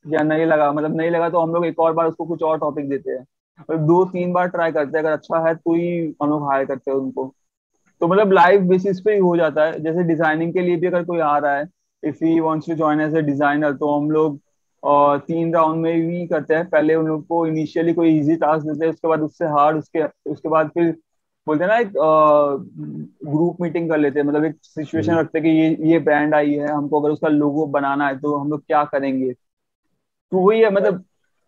या नहीं लगा, मतलब नहीं लगा तो हम लोग एक और बार उसको कुछ और टॉपिक देते हैं, और 2-3 बार ट्राई करते हैं, अगर अच्छा है तो ही हम लोग हायर करते हैं उनको। तो मतलब लाइव बेसिस पे ही हो जाता है, जैसे डिजाइनिंग के लिए भी अगर कोई आ रहा है, if he wants to join as a designer, तो हम लोग 3 राउंड में भी करते हैं। पहले उन लोग को इनिशियली कोई इजी टास्क देते हैं, उसके बाद उससे हार्ड, उसके उसके बाद फिर बोलते हैं ना एक ग्रुप मीटिंग कर लेते हैं, मतलब एक सिचुएशन हम्म रखते हैं कि ये ब्रांड आई है, हमको अगर उसका लोगो बनाना है तो हम लोग क्या करेंगे। तो वही है, मतलब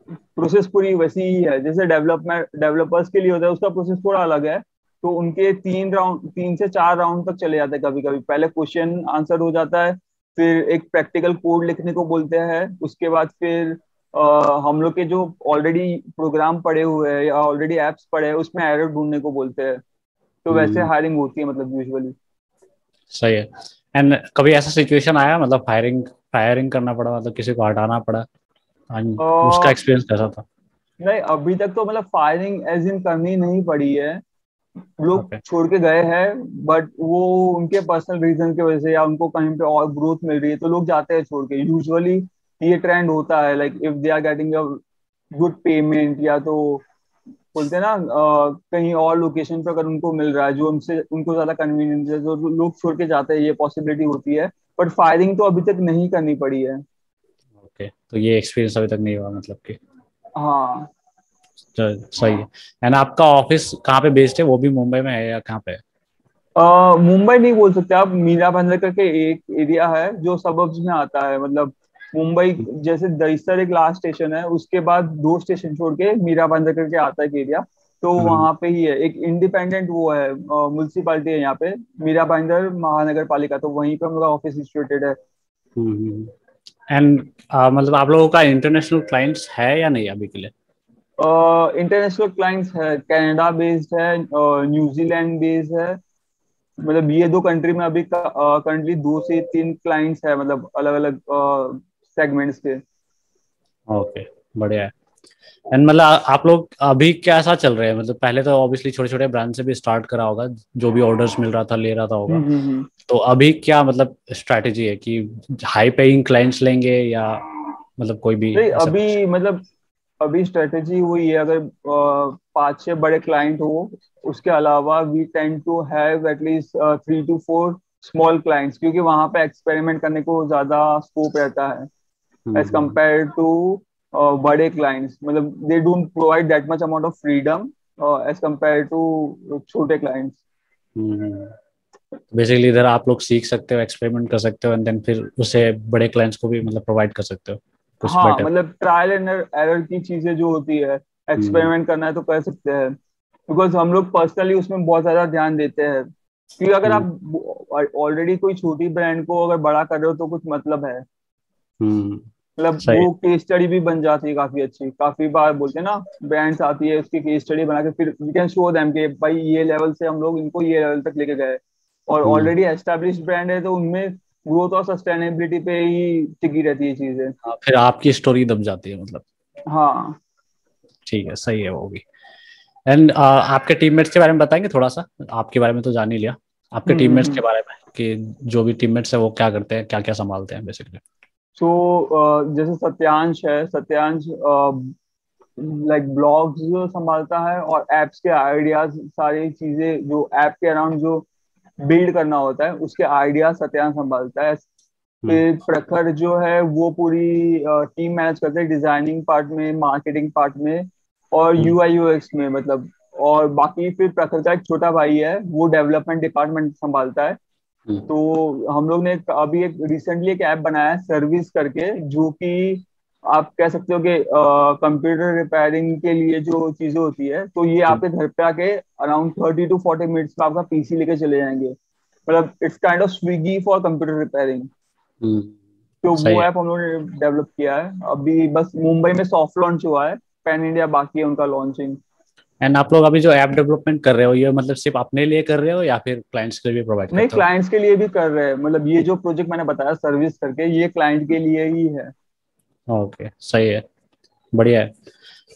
प्रोसेस पूरी वैसी ही है जैसे डेवलपर्स के लिए होता है, उसका प्रोसेस थोड़ा अलग है। तो उनके 3 से 4 राउंड तक चले जाते हैं, कभी कभी पहले क्वेश्चन आंसर हो जाता है, फिर एक प्रैक्टिकल कोड लिखने को बोलते हैं, उसके बाद फिर हम लोग के जो ऑलरेडी प्रोग्राम पड़े हुए हैं या ऑलरेडी एप्स पड़े हैं उसमें एरर ढूंढने को बोलते हैं। तो वैसे हम्म। हायरिंग होती है मतलब यूजुअली। सही है। एंड कभी ऐसा सिचुएशन आया, मतलब फायरिंग फायरिंग करना पड़ा, मतलब किसी को हटाना पड़ा, and उसका एक्सपीरियंस कैसा था? नहीं अभी तक तो मतलब फायरिंग एज इन करनी नहीं पड़ी है, लोग ओके। छोड़ के गए हैं, बट वो उनके पर्सनल रीजन की वजह से या उनको कहीं पे और ग्रोथ मिल रही है तो लोग जाते हैं छोड़ के, यूजुअली ये ट्रेंड होता है, like if they are getting a good payment या तो बोलते हैं ना कहीं और लोकेशन पे अगर उनको मिल रहा है जो उनसे उनको ज्यादा कन्वीनियंस है तो लोग छोड़ के जाते हैं, ये पॉसिबिलिटी होती है। बट फायरिंग तो अभी तक नहीं करनी पड़ी है। ओके, तो ये एक्सपीरियंस अभी तक नहीं हुआ मतलब कि। हाँ। सही है। एंड आपका ऑफिस कहाँ पे बेस्ड है, वो भी मुंबई में है या कहाँ पे है? मुंबई नहीं बोल सकते आप, मीरा भाईंदर करके एक एरिया है जो सबर्ब्स में आता है, मतलब मुंबई जैसे दहिसर एक लास्ट स्टेशन है, उसके बाद 2 स्टेशन छोड़ के मीरा भाईंदर करके आता है एक एरिया। तो हम्म वहां पे ही है एक इंडिपेंडेंट वो है म्यूनसिपालिटी है यहाँ पे, मीरा भाईंदर महानगर पालिका, तो वहीं पे हम लोग का ऑफिस सिचुएटेड है। एंड मतलब आप लोगों का इंटरनेशनल क्लाइंट्स है या नहीं अभी के लिए? इंटरनेशनल क्लाइंट्स है, कनाडा बेस्ड है, न्यूजीलैंड बेस्ड है, मतलब ये 2 कंट्री में अभी करंटली 2 से 3 क्लाइंट्स है, मतलब अलग अलग सेगमेंट्स के। ओके, बढ़िया है। एंड मतलब आप लोग अभी कैसा चल रहे हैं, मतलब पहले तो ऑब्वियसली छोटे छोटे ब्रांड से भी स्टार्ट करा होगा, जो भी ऑर्डर्स मिल रहा था ले रहा था होगा। हम्म। तो अभी क्या मतलब स्ट्रैटेजी है कि हाई पेइंग क्लाइंट्स लेंगे, या मतलब कोई भी नहीं ऐसा कुछ? अभी मतलब अभी स्ट्रेटेजी वही है, अगर 5-6 बड़े क्लाइंट हो, उसके अलावा we tend to have at least 3 to 4 small clients, क्योंकि वहां पे एक्सपेरिमेंट करने को ज्यादा स्कोप रहता है एज हम्म कम्पेयर टू बड़े क्लाइंट्स। मतलब they don't provide that much amount of freedom as compare to छोटे क्लाइंट्स। बेसिकली इधर आप लोग सीख सकते हो, एक्सपेरिमेंट कर सकते हो, एंड देन फिर उसे बड़े क्लाइंट्स को भी मतलब प्रोवाइड कर सकते हो कुछ हाँ, बेटर। मतलब ट्रायल एंड एरर की चीजें जो होती है, हम्म एक्सपेरिमेंट करना है तो कर सकते हैं, बिकॉज हम लोग पर्सनली उसमें बहुत ज्यादा ध्यान देते हैं। क्योंकि अगर हम्म आप ऑलरेडी कोई छोटी ब्रांड को अगर बड़ा कर रहे हो तो कुछ मतलब है। हम्म, मतलब सही। वो केस स्टडी भी बन जाती है काफी अच्छी। काफी बार बोलते हैं ना, ब्रांड्स आती है उसकी केस स्टडी बना के फिर वी कैन शो देम कि भाई ये लेवल से हम लोग इनको ये लेवल तक लेके गए। और हम्म ऑलरेडी एस्टेब्लिश्ड ब्रांड है तो उनमें ग्रोथ और सस्टेनेबिलिटी पे ही टिकी रहती है चीजें। हाँ, फिर आपकी स्टोरी दब जाती है मतलब। हाँ। ठीक है, सही है वो भी। एंड आपके टीममेट्स के बारे में बताएंगे थोड़ा सा। आपके बारे में तो जान ही लिया, आपके टीममेट्स के हम्म। बारे में कि जो भी टीममेट्स है वो क्या करते हैं, क्या क्या संभालते हैं बेसिकली। सो जैसे सत्यांश है, सत्यांश लाइक ब्लॉग्स संभालता है और एप्स के आइडियाज, सारी चीजें जो ऐप के अराउंड जो बिल्ड करना होता है उसके आइडिया सत्यांश संभालता है। हम्म फिर प्रखर जो है वो पूरी टीम मैनेज करते हैं, डिजाइनिंग पार्ट में, मार्केटिंग पार्ट में और हम्म यूआई यूएक्स में मतलब। और बाकी फिर प्रखर का एक छोटा भाई है वो डेवलपमेंट डिपार्टमेंट संभालता है। हम्म तो हम लोग ने अभी एक रिसेंटली एक ऐप बनाया है सर्विस करके, जो कि आप कह सकते हो कि कंप्यूटर रिपेयरिंग के लिए जो चीजें होती है तो ये हम्म आपके घर पे आके अराउंड 30 to 40 मिनट्स में आपका पीसी लेके चले जाएंगे। मतलब it's kind of Swiggy for computer repairing. तो सही वो है। ऐप हम लोगों ने डेवलप किया है, अभी बस मुंबई में सॉफ्ट लॉन्च हुआ है, पैन इंडिया बाकी है उनका लॉन्चिंग। एंड आप लोग अभी जो ऐप डेवलपमेंट कर रहे हो ये मतलब सिर्फ अपने लिए कर रहे हो या फिर क्लाइंट्स के लिए भी प्रोवाइड नहीं, करते हो। क्लाइंट्स के लिए भी कर रहे हैं। मतलब ये जो प्रोजेक्ट मैंने बताया सर्विस करके, ये क्लाइंट के लिए ही है। ओके, सही है, बढ़िया है।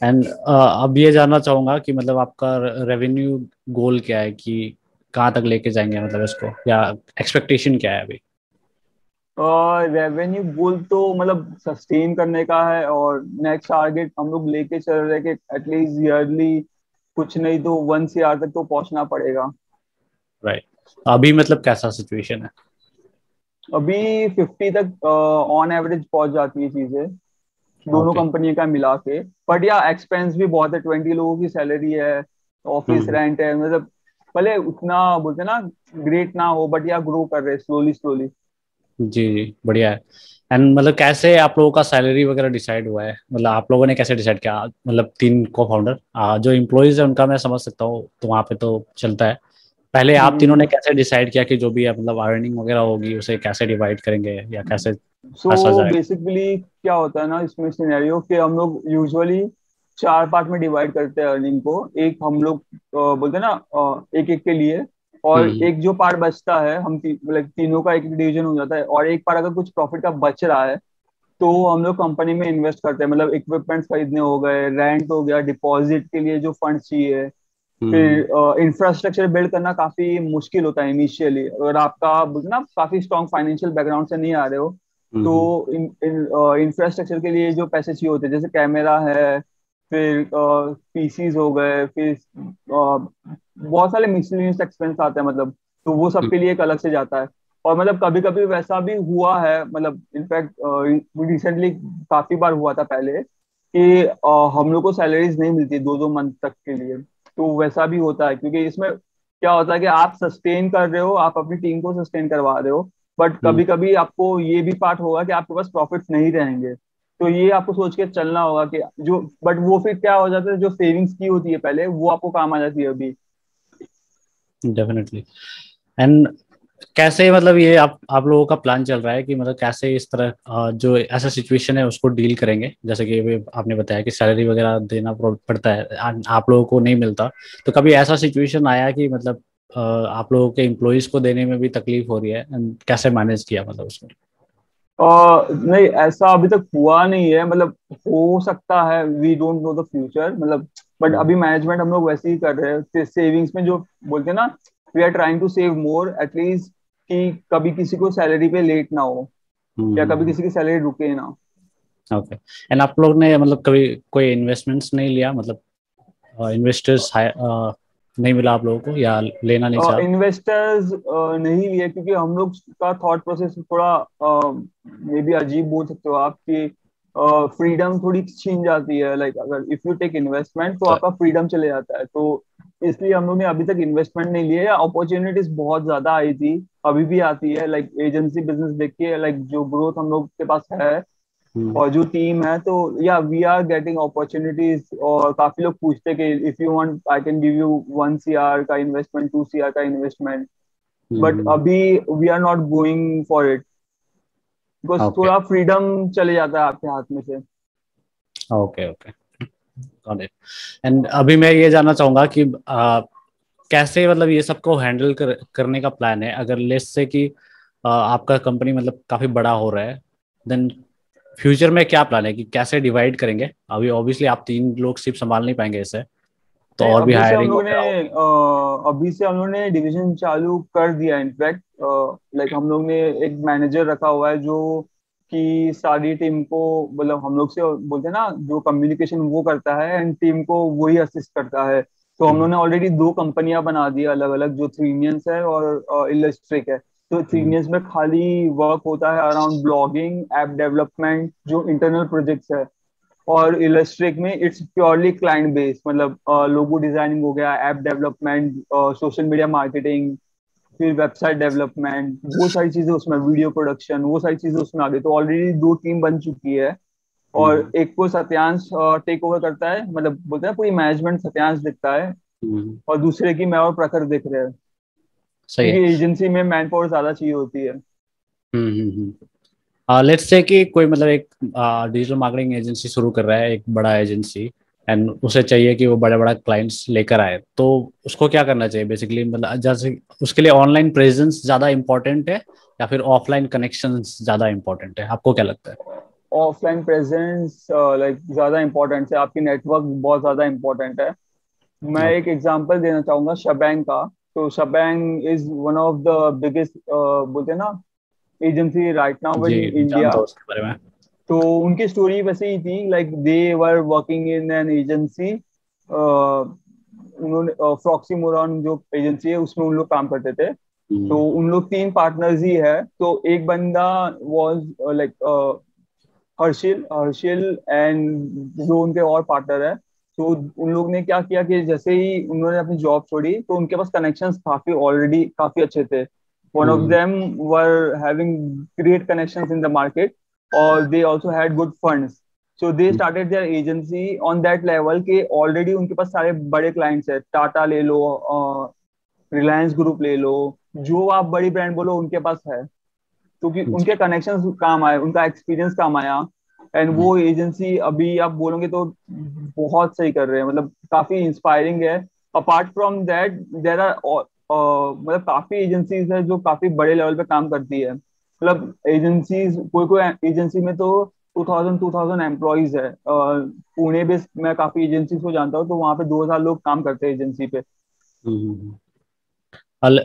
एंड अब ये जानना चाहूंगा कि मतलब आपका रेवेन्यू गोल क्या है, कि कहाँ तक लेके जाएंगे मतलब इसको, या एक्सपेक्टेशन क्या है अभी। और रेवेन्यू गोल तो मतलब सस्टेन करने का है, और नेक्स्ट टारगेट हम लोग लेके चल रहे हैं कि एटलीस्ट ईयरली कुछ नहीं तो 1 CR तक तो पहुंचना पड़ेगा। राइट, अभी मतलब कैसा सिचुएशन है। अभी 50 तक ऑन एवरेज पहुंच जाती है चीजें, दोनों ओके। कंपनी का मिला के। बट या एक्सपेंस भी बहुत है, 20 लोगों की सैलरी है, ऑफिस हम्म रेंट है। मतलब भले उतना बोलते हैं ना ग्रेट ना हो, बट या ग्रो कर रहे स्लोली स्लोली। जी जी, बढ़िया है। एंड मतलब कैसे आप लोगों का सैलरी वगैरह डिसाइड हुआ है, मतलब आप लोगों ने कैसे डिसाइड किया, मतलब तीन को फाउंडर, जो इम्प्लॉयज है उनका मैं समझ सकता हूँ, तो वहाँ पे तो चलता है। पहले आप तीनों ने कैसे डिसाइड किया कि जो भी है मतलब अर्निंग वगैरह होगी उसे कैसे डिवाइड करेंगे या कैसे सो पैसा जाएगा। बेसिकली क्या होता है ना इसमें सिनेरियो, कि हम लोग यूजुअली 4 पार्ट में डिवाइड करते हैं अर्निंग को। एक हम लोग बोलते हैं ना एक एक के लिए, और हम्म एक जो पार्ट बचता है मतलब तीनों का एक डिवीजन हो जाता है, और एक पार्ट अगर कुछ प्रॉफिट का बच रहा है तो हम लोग कंपनी में इन्वेस्ट करते हैं। मतलब इक्विपमेंट्स खरीदने हो गए, रेंट हो गया, डिपॉजिट के लिए जो फंड चाहिए। हम्म फिर इंफ्रास्ट्रक्चर बिल्ड करना काफी मुश्किल होता है इनिशियली, अगर आपका ना काफी स्ट्रॉन्ग फाइनेंशियल बैकग्राउंड से नहीं आ रहे हो। हम्म तो इंफ्रास्ट्रक्चर के लिए जो पैसे चाहिए होते हैं, जैसे कैमरा है, फिर पीसीज हो गए, फिर बहुत सारे मिसलेनियस एक्सपेंस आते हैं मतलब। तो वो सबके लिए एक अलग से जाता है। और मतलब कभी कभी वैसा भी हुआ है, मतलब इनफैक्ट रिसेंटली काफी बार हुआ था पहले कि हम लोग को सैलरीज नहीं मिलती 2-2 मंथ तक के लिए। तो वैसा भी होता है, क्योंकि इसमें क्या होता है कि आप सस्टेन कर रहे हो, आप अपनी टीम को सस्टेन करवा रहे हो, बट हम्म कभी कभी आपको ये भी पार्ट होगा कि आपके पास प्रॉफिट्स नहीं रहेंगे। तो ये आपको सोच के चलना होगा कि जो, बट वो फिर क्या हो जाता है, जो सेविंग्स की होती है पहले वो आपको काम आ जाती है अभी। डेफिनेटली। एंड कैसे मतलब ये आप लोगों का प्लान चल रहा है कि मतलब कैसे इस तरह जो ऐसा सिचुएशन है उसको डील करेंगे, जैसे कि अभी आपने बताया कि सैलरी वगैरह देना पड़ता है, आप लोगों को नहीं मिलता। तो कभी ऐसा सिचुएशन आया कि मतलब आप लोगों के एम्प्लॉयज को देने में भी तकलीफ हो रही है, and कैसे मैनेज किया मतलब उसको। नहीं, ऐसा अभी तक हुआ नहीं है। मतलब हो सकता है, we don't know the future मतलब। बट हम्म अभी मैनेजमेंट हम लोग वैसे ही कर रहे हैं सेविंग्स में, जो बोलते हैं ना, we are trying to save more at least, कि कभी किसी को सैलरी पे लेट ना हो या कभी हम्म किसी की सैलरी रुके ना। ओके। एंड आप लोग ने मतलब कभी कोई इन्वेस्टमेंट्स नहीं लिया, मतलब इन्वेस्टर्स नहीं मिला आप लोगों को, या लेना नहीं चाहा? इन्वेस्टर्स नहीं लिए, क्योंकि हम लोग का थॉट प्रोसेस थोड़ा मे बी अजीब बोल सकते हो आप, कि फ्रीडम थोड़ी छीन जाती है। लाइक अगर इफ यू टेक इन्वेस्टमेंट तो तो आपका फ्रीडम चले जाता है। तो इसलिए हम लोग ने अभी तक इन्वेस्टमेंट नहीं लिए। अपॉर्चुनिटीज बहुत ज्यादा आई थी, अभी भी आती है। लाइक एजेंसी बिजनेस देखिए, लाइक जो ग्रोथ हम लोग के पास है हम्म और जो टीम है, तो या वी आर गेटिंग अपॉर्चुनिटीज। और काफी लोग पूछते हैं कि if you want I can give you 1 CR का इन्वेस्टमेंट, 2 CR का इन्वेस्टमेंट। But hmm. अभी we are not going for it, because okay थोड़ा फ्रीडम चले जाता है आपके हाथ में से। Okay okay, got it. And अभी मैं ये जानना चाहूंगा कि कैसे मतलब ये सबको हैंडल करने का प्लान है, अगर लेट्स से कि आपका कंपनी मतलब काफी बड़ा हो रहा है, देन फ्यूचर में क्या प्लान है कि कैसे डिवाइड करेंगे? अभी ऑब्वियसली आप 3 लोग सिर्फ संभाल नहीं पाएंगे इसे, तो नहीं, और भी हायरिंग वगैरह हो। अभी से हम लोग ने डिवीजन चालू कर दिया इनफैक्ट। लाइक हम लोग ने एक मैनेजर रखा हुआ है जो कि सारी टीम को, मतलब हम लोग से बोलते हैं ना, जो कम्युनिकेशन वो करता है एंड टीम को वही असिस्ट करता है। तो हम लोग हम्म ने ऑलरेडी 2 कंपनियां बना दी अलग अलग, जो थ्रीनियंस है और इलस्ट्रिक है। तो हम्म थ्रीनियंस में खाली वर्क होता है अराउंड ब्लॉगिंग, ऐप डेवलपमेंट, जो इंटरनल प्रोजेक्ट्स है। और इलस्ट्रेट में इट्स प्योरली क्लाइंट बेस्ड, मतलब लोगो डिजाइनिंग हो गया, app development, social media marketing, फिर वेबसाइट डेवलपमेंट, वो सारी चीजें उसमें, वीडियो प्रोडक्शन, वो सारी चीजें उसमें आ गई। तो ऑलरेडी 2 टीम बन चुकी है। और हम्म एक को सत्यांश टेक ओवर करता है, मतलब बोलते हैं पूरी मैनेजमेंट सत्यांश दिखता है। हम्म, और दूसरे की मैं और प्रखर दिख रहे हैं, सही है। क्योंकि एजेंसी में मैन पावर ज्यादा चाहिए होती है। लेट्स से कि कोई मतलब एक डिजिटल मार्केटिंग एजेंसी शुरू कर रहा है, एक बड़ा एजेंसी, एंड उसे चाहिए कि वो बड़ा बड़ा क्लाइंट्स लेकर आए, तो उसको क्या करना चाहिए बेसिकली? मतलब जैसे उसके लिए ऑनलाइन प्रेजेंस ज़्यादा इंपॉर्टेंट है या फिर ऑफलाइन कनेक्शंस ज़्यादा इंपॉर्टेंट है, आपको क्या लगता है? ऑफलाइन प्रेजेंस लाइक ज्यादा इंपॉर्टेंट है, आपकी नेटवर्क बहुत ज्यादा इंपॉर्टेंट है। मैं ओके। एक एग्जांपल देना चाहूंगा शबैंग का। तो Schbang is one of the biggest, बोलते हैं ना, agency right now ji, in India. जानता हूँ उसके बारे में। तो उनकी स्टोरी वैसे ही थी, like they were working in an agency. उन्होंने फ्रॉक्सी मोरॉन जो एजेंसी है उसमें उन लोग काम करते थे। तो हम्म उन लोग 3 पार्टनर्स ही है। तो एक बंदा was like Harshil Harshil and जो उनके और पार्टनर है। तो उन लोग ने क्या किया कि जैसे ही उन्होंने अपनी जॉब छोड़ी, तो उनके पास कनेक्शंस काफी ऑलरेडी काफी अच्छे थे। One of hmm them were having great connections in the market, और they also had good funds. So they started their agency on that level के ऑलरेडी उनके पास सारे बड़े क्लाइंट्स है। टाटा ले लो, रिलायंस ग्रुप ले लो, जो आप बड़ी ब्रांड बोलो उनके पास है, क्योंकि जी। उनके कनेक्शंस काम आए, उनका एक्सपीरियंस काम आया। एंड हम्म, वो एजेंसी अभी आप बोलोगे तो बहुत सही कर रहे हैं, मतलब काफी इंस्पायरिंग है। Apart from that there are मतलब काफी एजेंसीज है जो काफी बड़े लेवल पे काम करती है। मतलब एजेंसीज, कोई कोई एजेंसी में तो 2000 एम्प्लॉयज है। पुणे बेस्ड मैं काफी एजेंसीज को जानता हूँ, तो वहाँ पे 2000 लोग काम करते हैं एजेंसी पे। हम्म।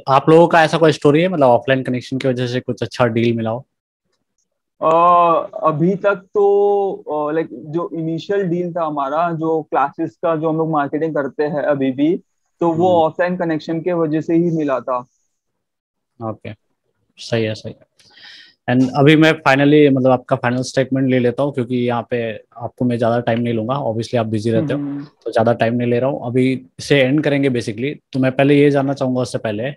आप लोगों का ऐसा कोई स्टोरी है मतलब ऑफलाइन कनेक्शन की वजह से कुछ अच्छा डील मिला हो? अभी तक तो लाइक जो इनिशियल डील था हमारा, जो क्लासेस का जो हम लोग मार्केटिंग करते हैं अभी भी, तो वो ऑफलाइन कनेक्शन के वजह से ही मिला था। ओके, सही है सही है। एंड अभी मैं फाइनली मतलब आपका फाइनल स्टेटमेंट ले लेता हूँ, क्योंकि यहाँ पे आपको मैं ज़्यादा टाइम नहीं लूंगा, ऑब्वियसली आप बिजी रहते हो, हम्म। तो ज़्यादा टाइम नहीं ले रहा हूँ अभी। इसे एंड करेंगे बेसिकली, तो मैं पहले ये जानना चाहूंगा उससे पहले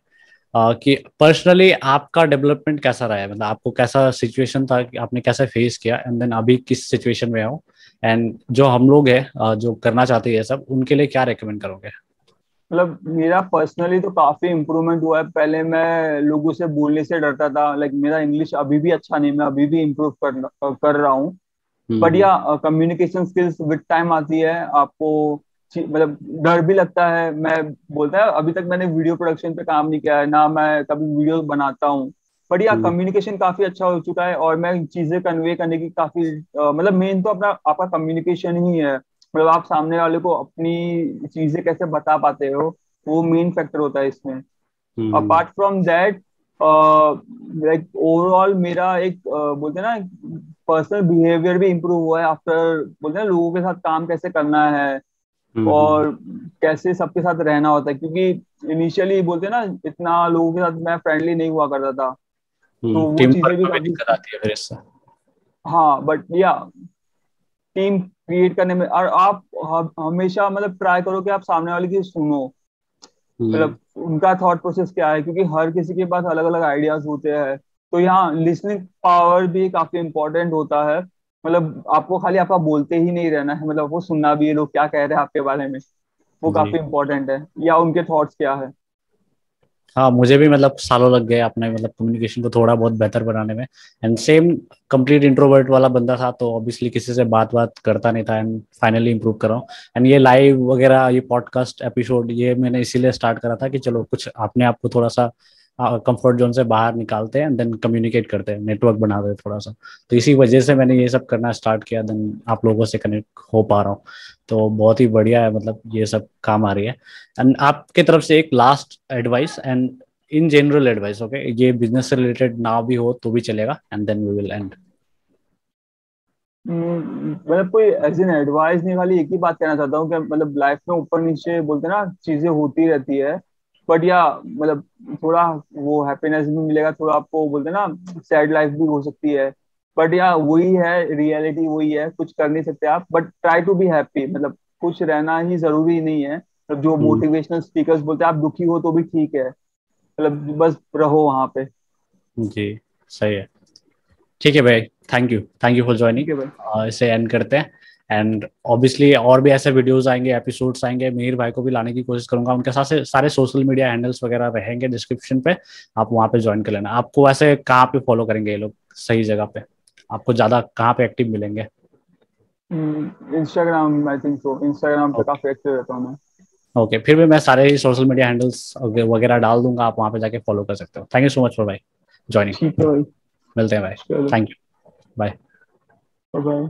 कि पर्सनली आपका डेवलपमेंट कैसा रहा है, मतलब आपको कैसा सिचुएशन था कि आपने कैसे फेस किया, एंड देन अभी किस सिचुएशन में हो, एंड जो हम लोग हैं जो करना चाहते हैं ये सब, उनके लिए क्या रेकमेंड करोगे? मतलब मेरा पर्सनली तो काफी इम्प्रूवमेंट हुआ है। पहले मैं लोगों से बोलने से डरता था, लाइक मेरा इंग्लिश अभी भी अच्छा नहीं, मैं अभी भी इम्प्रूव कर रहा हूँ। बट हम्म या कम्युनिकेशन स्किल्स विद टाइम आती है आपको। मतलब डर भी लगता है। मैं बोलता है अभी तक मैंने वीडियो प्रोडक्शन पे काम नहीं किया है ना, मैं कभी वीडियो बनाता हूँ। बट या हम्म कम्युनिकेशन काफी अच्छा हो चुका है, और मैं चीजें कन्वे करने की काफी मतलब मेन तो अपना आपका कम्युनिकेशन ही है। मतलब आप सामने वाले को अपनी चीजें कैसे बता पाते हो, वो मेन फैक्टर होता है इसमें। Hmm apart from that, like overall मेरा एक बोलते हैं ना, पर्सनल बिहेवियर भी इम्प्रूव हुआ है आफ्टर, बोलते हैं ना, लोगों के साथ काम कैसे करना है। हम्म। और कैसे सबके साथ रहना होता है, क्योंकि इनिशियली बोलते हैं ना, इतना लोगों के साथ मैं फ्रेंडली नहीं हुआ करता था, तो वो टीम चीजें वर्क भी में भी काफी। दिक्कत आती है फिर इससे। हाँ बट या टीम क्रिएट करने में, और आप हमेशा मतलब ट्राई करो कि आप सामने वाले की सुनो, हम्म। मतलब उनका थॉट प्रोसेस क्या है, क्योंकि हर किसी के पास अलग अलग आइडियाज होते हैं। तो यहाँ लिसनिंग पावर भी काफी इंपॉर्टेंट होता है, मतलब आपको खाली आपका बोलते ही नहीं रहना है, मतलब वो सुनना भी है लोग क्या कह रहे हैं आपके बारे में, वो जी। काफी इंपॉर्टेंट है, या उनके थॉट्स क्या है। हाँ, मुझे भी मतलब सालों लग गए अपने मतलब कम्युनिकेशन को थोड़ा बहुत बेहतर बनाने में। एंड सेम कंप्लीट इंट्रोवर्ट वाला बंदा था, तो ऑब्वियसली किसी से बात बात करता नहीं था, एंड फाइनली इंप्रूव कर रहा हूँ। एंड ये लाइव वगैरह, ये पॉडकास्ट एपिसोड, ये मैंने इसीलिए स्टार्ट करा था कि चलो कुछ अपने आप को थोड़ा सा कंफर्ट जोन से बाहर निकालते हैं, एंड देन कम्युनिकेट करते हैं, नेटवर्क बनाते हैं थोड़ा सा। तो इसी वजह से मैंने ये सब करना स्टार्ट किया, देन आप लोगों से कनेक्ट हो पा रहा हूँ। तो बहुत ही बढ़िया है, मतलब ये सब काम आ रही है। एंड आपके तरफ से एक last advice, and in general advice, okay, ये बिजनेस से रिलेटेड ना भी हो तो भी चलेगा, and then we will end. मतलब कोई एज एन एडवाइस नहीं, खाली एक ही बात कहना चाहता हूँ कि मतलब लाइफ में ऊपर नीचे बोलते हैं ना, चीजें होती रहती है, बट या मतलब थोड़ा वो हैप्पीनेस भी मिलेगा, थोड़ा आपको बोलते हैं ना सैड लाइफ भी हो सकती है, बट या वही है रियलिटी, वही है, कुछ कर नहीं सकते आप, but try to be happy, मतलब खुश रहना ही जरूरी नहीं है, मतलब जो मोटिवेशनल स्पीकर्स बोलते हैं आप दुखी हो तो भी ठीक है, मतलब बस रहो वहां पे। जी, सही है। ठीक है भाई, थैंक यू फॉर ठीक है भाई। ज्वाइनिंग। इसे एंड करते हैं। एंड ऑब्वियसली और भी ऐसे वीडियोस आएंगे, एपिसोड्स आएंगे, मिहिर भाई को भी लाने की कोशिश करूंगा, उनके साथ से सारे सोशल मीडिया हैंडल्स वगैरह रहेंगे डिस्क्रिप्शन पे, आप वहाँ पे ज्वाइन कर लेना। आपको वैसे कहाँ पे फॉलो करेंगे ये लोग, सही जगह पे आपको ज्यादा कहाँ पे एक्टिव मिलेंगे? Instagram, I think so, Instagram पे ओके। काफी एक्टिव रहता हूँ मैं। ओके, फिर भी मैं सारे ही सोशल मीडिया हैंडल्स वगैरह डाल दूंगा, आप वहाँ पे जाके फॉलो कर सकते हो। Thank you so much for भाई ज्वाइनिंग। ठीक है भाई। मिलते हैं भाई। चलो। Thank you. बाय। बाय।